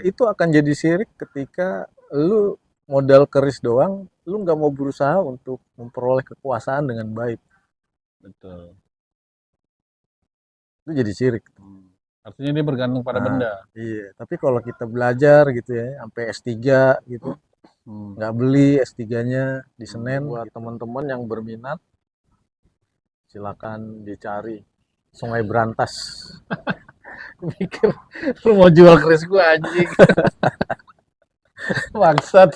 Itu akan jadi syirik ketika lu modal keris doang, lu nggak mau berusaha untuk memperoleh kekuasaan dengan baik. Betul. Itu jadi syirik. Hmm. Artinya dia bergantung pada Nah, benda. iya. Tapi kalau kita belajar gitu ya, sampai S3 gitu, Hmm. nggak beli S3-nya di Hmm. Senen, buat teman-teman yang berminat, silakan dicari Sungai Berantas. Pikir lu mau jual keris gua anjing. Bangsat.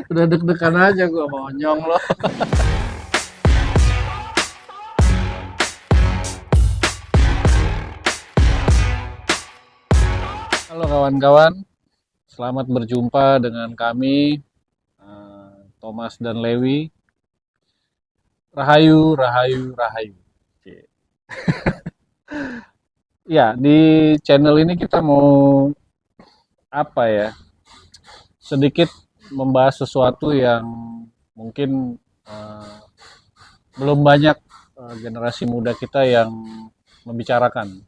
Udah deg-degan aja gua mau nyong lo. Halo kawan-kawan, selamat berjumpa dengan kami Thomas dan Lewi. Rahayu, rahayu, rahayu. Cie. Ya, di channel ini kita mau apa ya? Sedikit membahas sesuatu yang mungkin eh, belum banyak generasi muda kita yang membicarakan.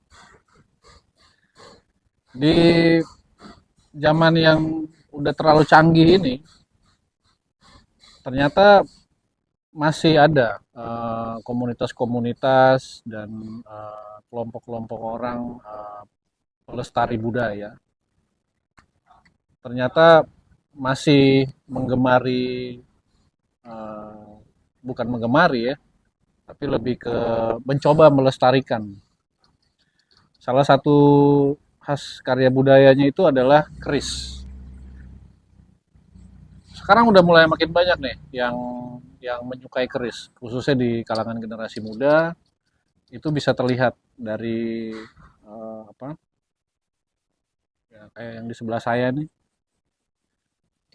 Di zaman yang udah terlalu canggih ini, ternyata masih ada komunitas-komunitas dan kelompok-kelompok orang pelestari budaya. Ternyata masih menggemari, eh, bukan menggemari ya, tapi lebih ke mencoba melestarikan. Salah satu khas karya budayanya itu adalah keris. Sekarang udah mulai makin banyak nih yang menyukai keris, khususnya di kalangan generasi muda. Itu bisa terlihat dari apa? Ya, kayak yang di sebelah saya nih,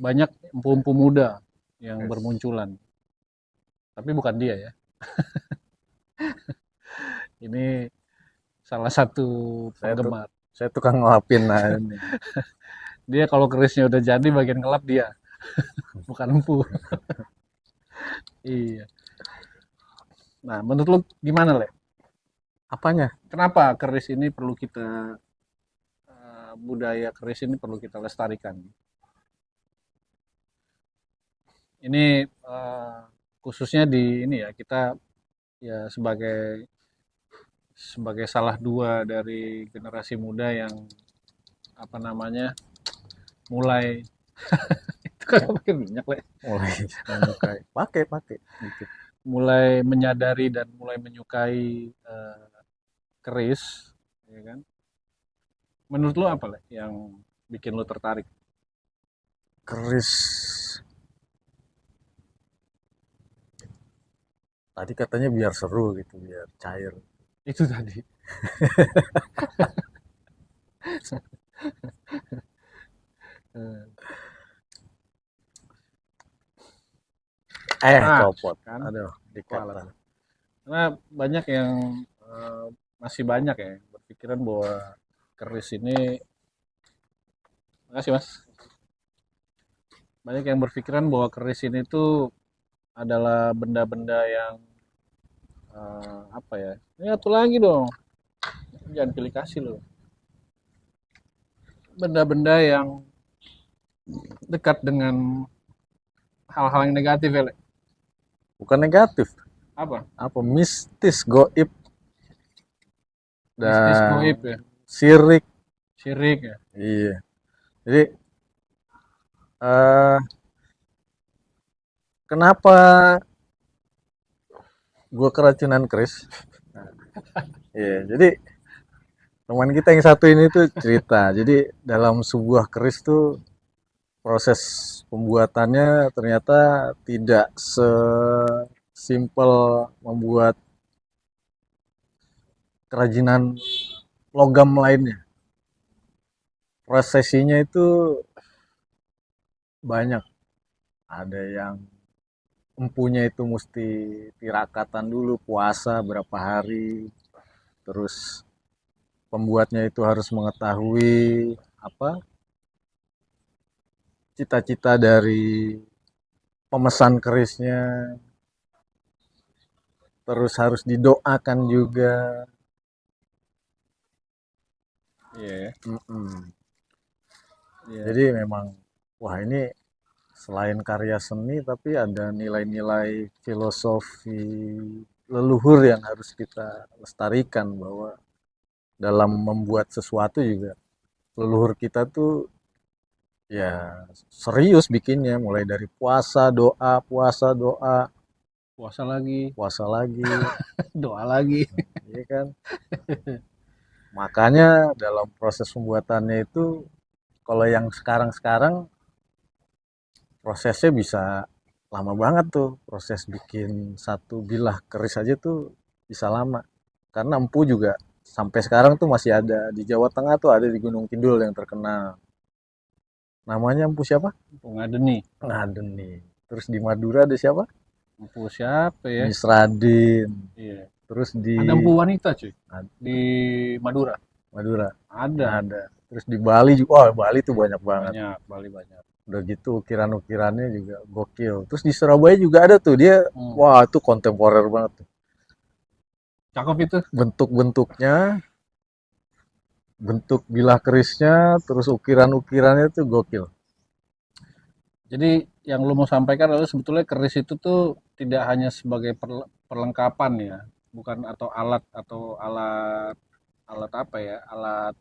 banyak empu-empu muda yang Yes. bermunculan. Tapi bukan dia ya. Ini salah satu Saya tuh penggemar. saya tukang ngelapin nah ini. Dia kalau kerisnya udah jadi bagian gelap dia, bukan empu. Iya. Nah, menurut lu gimana, Le? Apanya? Kenapa keris ini perlu kita budaya keris ini perlu kita lestarikan? Ini khususnya di ini ya, kita ya sebagai sebagai salah dua dari generasi muda yang apa namanya mulai itu kan pakai minyak, Le. Mulai menyukai. Pakai dikit. Mulai menyadari dan mulai menyukai keris, ya kan? Menurut lo apa, Le, yang bikin lo tertarik? Keris. Tadi katanya biar seru gitu, biar cair. Itu tadi. Nah, Copot. kan Aduh, kualat. dikata. Karena banyak yang masih banyak ya yang berpikiran bahwa keris ini, makasih Mas, banyak yang berpikiran bahwa keris ini tuh adalah benda-benda yang apa ya? Ini satu lagi dong, jangan pilih kasih loh. Benda-benda yang dekat dengan hal-hal yang negatif ya, Le. Bukan negatif. Apa? Apa mistis, goib Mistis dan goib ya, sirik. syirik ya. Iya. Jadi eh kenapa gua keracunan keris? Iya, jadi teman kita yang satu ini tuh cerita. Jadi dalam sebuah keris tuh proses pembuatannya ternyata tidak sesimpel membuat kerajinan logam lainnya. Prosesinya itu banyak. Ada yang empunya itu mesti tirakatan dulu puasa berapa hari. Terus pembuatnya itu harus mengetahui apa cita-cita dari pemesan kerisnya, terus harus didoakan juga. Iya. Mm-mm. Iya. Jadi memang wah ini selain karya seni tapi ada nilai-nilai filosofi leluhur yang harus kita lestarikan, bahwa dalam membuat sesuatu juga leluhur kita tuh ya serius bikinnya, mulai dari puasa doa, Puasa lagi, puasa lagi, doa lagi. iya kan? Makanya dalam proses pembuatannya itu kalau yang sekarang-sekarang prosesnya bisa lama banget tuh, proses bikin satu bilah keris aja tuh bisa lama. Karena empu juga sampai sekarang tuh masih ada di Jawa Tengah, tuh ada di Gunung Kidul yang terkenal. Namanya empu siapa? Ngadeni. Ngadeni. Terus di Madura ada siapa? Empu siapa ya? Misradin. Iya. Terus di Ada empu wanita cuy di Madura. Madura Ada. ada. Terus di Bali juga, wah Bali tuh banyak banget. Banyak, Bali banyak. Udah gitu ukiran-ukirannya juga gokil. Terus di Surabaya juga ada tuh dia, Hmm. wah itu kontemporer banget tuh. Cakep itu. Bentuk-bentuknya, bentuk bilah kerisnya, terus ukiran-ukirannya tuh gokil. Jadi yang lu mau sampaikan adalah sebetulnya keris itu tuh tidak hanya sebagai perlengkapan ya, bukan atau alat alat apa ya, alat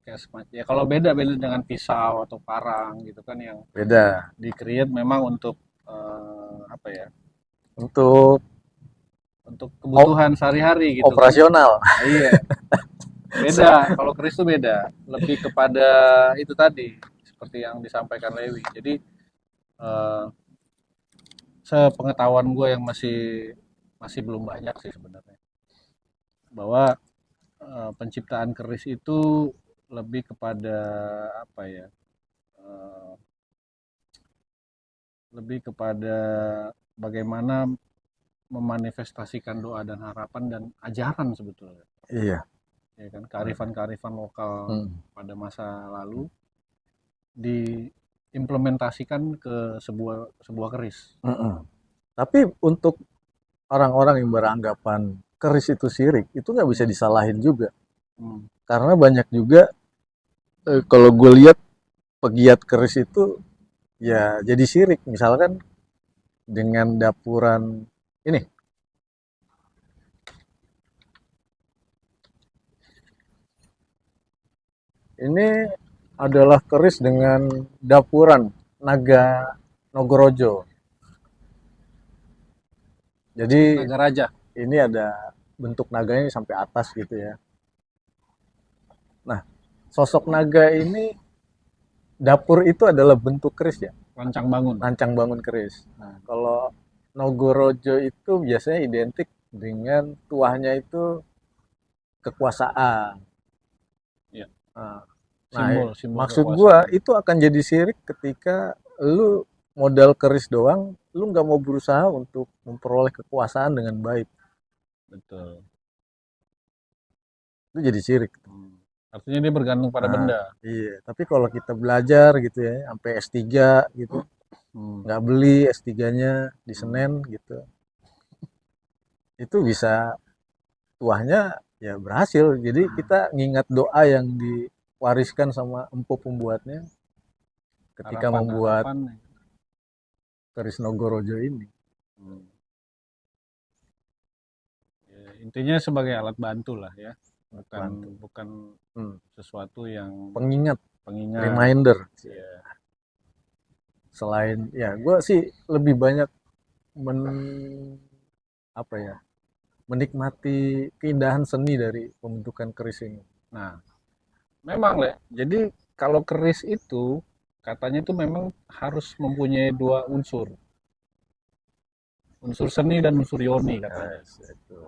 kayak semacam ya kalau beda beda dengan pisau atau parang gitu kan yang Beda. di-create memang untuk apa ya, Untuk untuk kebutuhan sehari-hari gitu kan. operasional. Nah, iya, beda. Kalau keris itu beda, lebih kepada itu tadi seperti yang disampaikan Lewi. Jadi eh, sepengetahuan gue yang masih masih belum banyak sih sebenarnya, bahwa penciptaan keris itu lebih kepada apa ya, eh, lebih kepada bagaimana memanifestasikan doa dan harapan dan ajaran sebetulnya, Iya. ya kan, kearifan-kearifan lokal Hmm. pada masa lalu diimplementasikan ke sebuah sebuah keris. Mm-mm. Tapi untuk orang-orang yang beranggapan keris itu syirik, itu nggak bisa Hmm. disalahin juga. Hmm. Karena banyak juga, kalau gue lihat pegiat keris itu ya jadi syirik. Misalkan dengan dapuran ini, ini adalah keris dengan dapuran naga Nogorojo. Jadi Naga Raja. ini ada bentuk naganya sampai atas gitu ya. Nah, sosok naga ini, dapur itu adalah bentuk keris ya, Rancang bangun. rancang bangun keris. Nah, kalau Nogorojo itu biasanya identik dengan tuahnya itu kekuasaan. Ya, Nah, nah, simbol simbol maksud gua kekuasaan. itu akan jadi sirik ketika lu modal keris doang, lu nggak mau berusaha untuk memperoleh kekuasaan dengan baik. Betul. Itu jadi sirik. Hmm. Artinya dia bergantung pada Nah, benda. iya. Tapi kalau kita belajar gitu ya, sampai S3 gitu, Hmm. nggak beli S3-nya di Hmm. Senen gitu, itu bisa tuahnya ya berhasil. Jadi kita ngingat doa yang diwariskan sama empu pembuatnya ketika membuat Harapan-harapan. keris Nogorojo ini. Hmm. Ya, intinya sebagai alat bantu lah ya, bukan Bantu. bukan Hmm. sesuatu yang Pengingat, pengingat. reminder. Ya. Selain ya, gue sih lebih banyak men apa ya, menikmati keindahan seni dari pembentukan keris ini. Nah, memang Le. Jadi kalau keris itu katanya itu memang harus mempunyai dua unsur, unsur seni dan unsur yoni katanya, Yes, itu.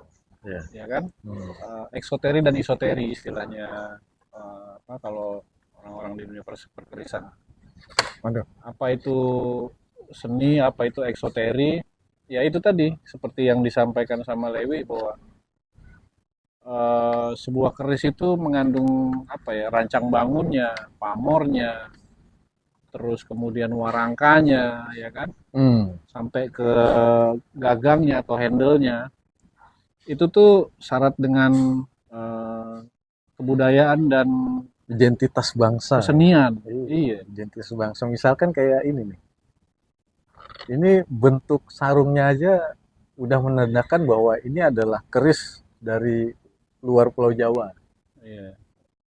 Ya. ya kan? Hmm. Eksoteri dan isoteri istilahnya, apa kalau orang-orang di dunia perkerisan. Waduh. Apa itu seni, apa itu eksoteri? Ya itu tadi seperti yang disampaikan sama Lewi bahwa sebuah keris itu mengandung apa ya, rancang bangunnya, pamornya, terus kemudian warangkanya, ya kan, Hmm. sampai ke gagangnya atau handle-nya. Itu tuh syarat dengan eh, kebudayaan dan identitas bangsa. kesenian. Iya, Iya. identitas bangsa. Misalkan kayak ini nih. Ini bentuk sarungnya aja udah menandakan bahwa ini adalah keris dari luar Pulau Jawa. Iya.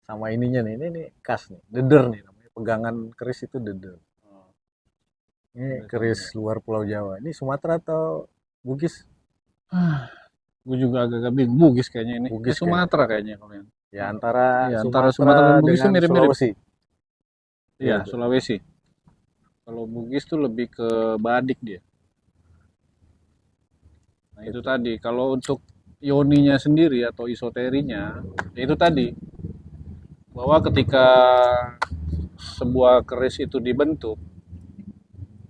Sama ininya nih, ini nih khas nih, deder nih namanya. Pegangan keris itu deder. Oh, Ini udah tahu keris nih. luar Pulau Jawa. Ini Sumatera atau Bugis? Gue juga agak-agak bingung. Bugis kayaknya ini. Ini Bugis kayaknya. Sumatera kayaknya kalau yang. Ya antara Iya, antara Sumatera dan Sumatera Bugis tuh dengan mirip-mirip. Sulawesi. Iya, Iya, Sulawesi. Kalau Bugis tuh lebih ke badik dia. Nah, itu itu. tadi. Kalau untuk yoninya sendiri atau isoterinya, ya itu tadi bahwa ketika sebuah keris itu dibentuk,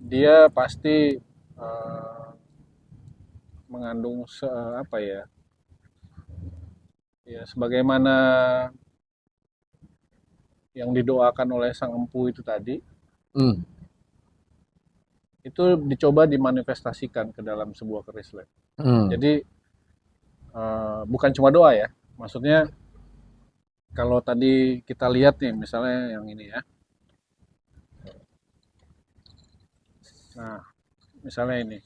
dia pasti mengandung apa ya? Ya sebagaimana yang didoakan oleh sang empu itu tadi, Hmm. itu dicoba dimanifestasikan ke dalam sebuah keris lab. Hmm. Jadi bukan cuma doa ya. Maksudnya kalau tadi kita lihat nih misalnya yang ini ya. Nah, misalnya ini.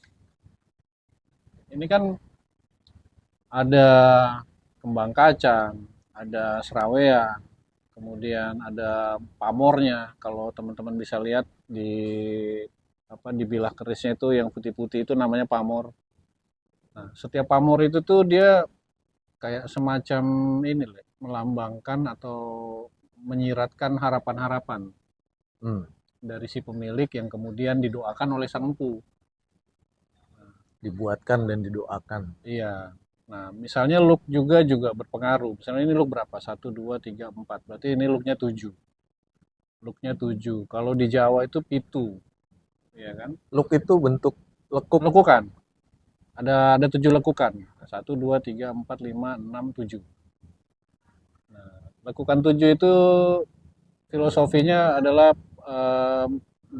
Ini kan ada kembang kacang, ada serawean, kemudian ada pamornya. Kalau teman-teman bisa lihat di apa di bilah kerisnya itu yang putih-putih itu namanya pamor. Nah, setiap pamor itu tuh dia kayak semacam ini loh, melambangkan atau menyiratkan harapan-harapan Hmm. dari si pemilik yang kemudian didoakan oleh sang empu. Dibuatkan dan didoakan. Iya. Nah, misalnya look juga berpengaruh. Misalnya ini look berapa? Satu, 2, 3, 4. Berarti ini looknya 7. Looknya 7. Kalau di Jawa itu pitu. Ya kan? Luk itu bentuk lekuk. Lekukan. Ada 7 lekukan. Satu, 2, 3, 4, 5, 6, 7. Nah, lekukan 7 itu filosofinya adalah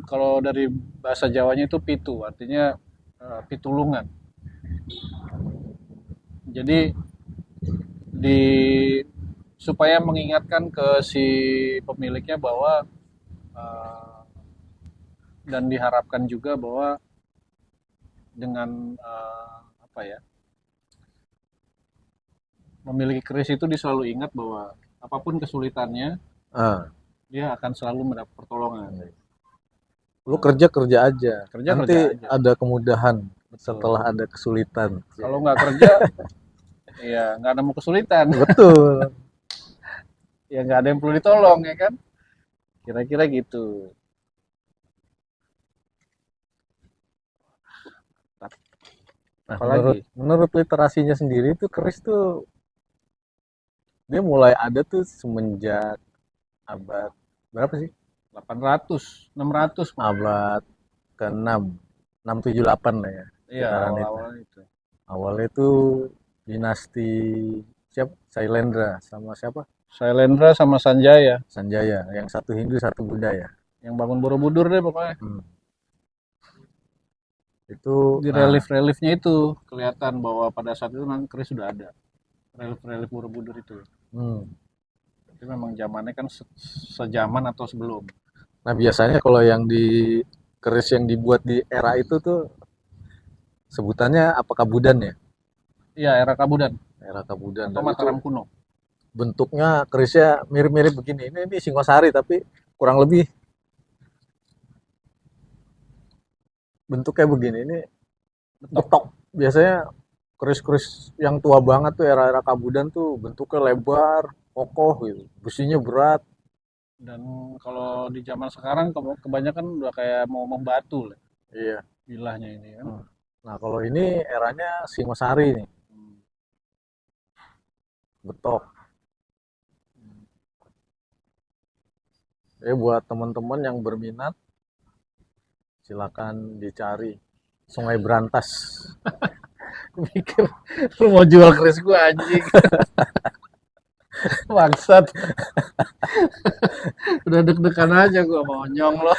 kalau dari bahasa Jawanya itu pitu. Artinya pitulungan. Jadi di supaya mengingatkan ke si pemiliknya bahwa uh, dan diharapkan juga bahwa dengan apa ya memiliki keris itu dia selalu ingat bahwa apapun kesulitannya Ah, dia akan selalu mendapat pertolongan. lu kerja kerja aja. Kerja Nanti kerja aja, ada kemudahan betul. setelah ada kesulitan. Kalau nggak kerja ya nggak nemu kesulitan. Betul. Ya nggak ada yang perlu ditolong ya kan, kira-kira gitu. Nah, menurut Apalagi menurut literasinya sendiri tuh keris tuh dia mulai ada tuh semenjak abad berapa sih? 800 600 malah. Abad ke-6, 678 lah ya, Iya, sekitaran itu. awal-awal itu. Awalnya itu dinasti siapa? Sailendra sama siapa? Sailendra sama Sanjaya Sanjaya, yang satu Hindu, satu Buddha ya. yang bangun Borobudur deh pokoknya. Hmm. Itu Di nah, relief-reliefnya itu kelihatan bahwa pada saat itu memang keris sudah ada. Relief-relief Borobudur itu. hmm. Jadi memang zamannya kan sejaman atau sebelum. Nah, biasanya kalau yang di keris yang dibuat di era itu tuh sebutannya apa kabudan ya? Iya, era Kabudan Era kabudan. atau Dan itu Mataram kuno. bentuknya kerisnya mirip-mirip begini. Ini Singosari tapi kurang lebih bentuknya begini. Ini Betok. betok. Biasanya keris-keris yang tua banget tuh era-era kabudan tuh bentuknya lebar, kokoh gitu. Besinya berat. Dan kalau di zaman sekarang kebanyakan udah kayak mau membatu lah Iya. bilahnya ini kan. Hmm. Nah, kalau ini eranya Singosari nih, Hmm. betok. Buat teman-teman yang berminat silakan dicari Sungai Berantas. Mikir lu mau jual keris gua anjing. Bangsat. Udah deg-degan aja gua mau nyong lo.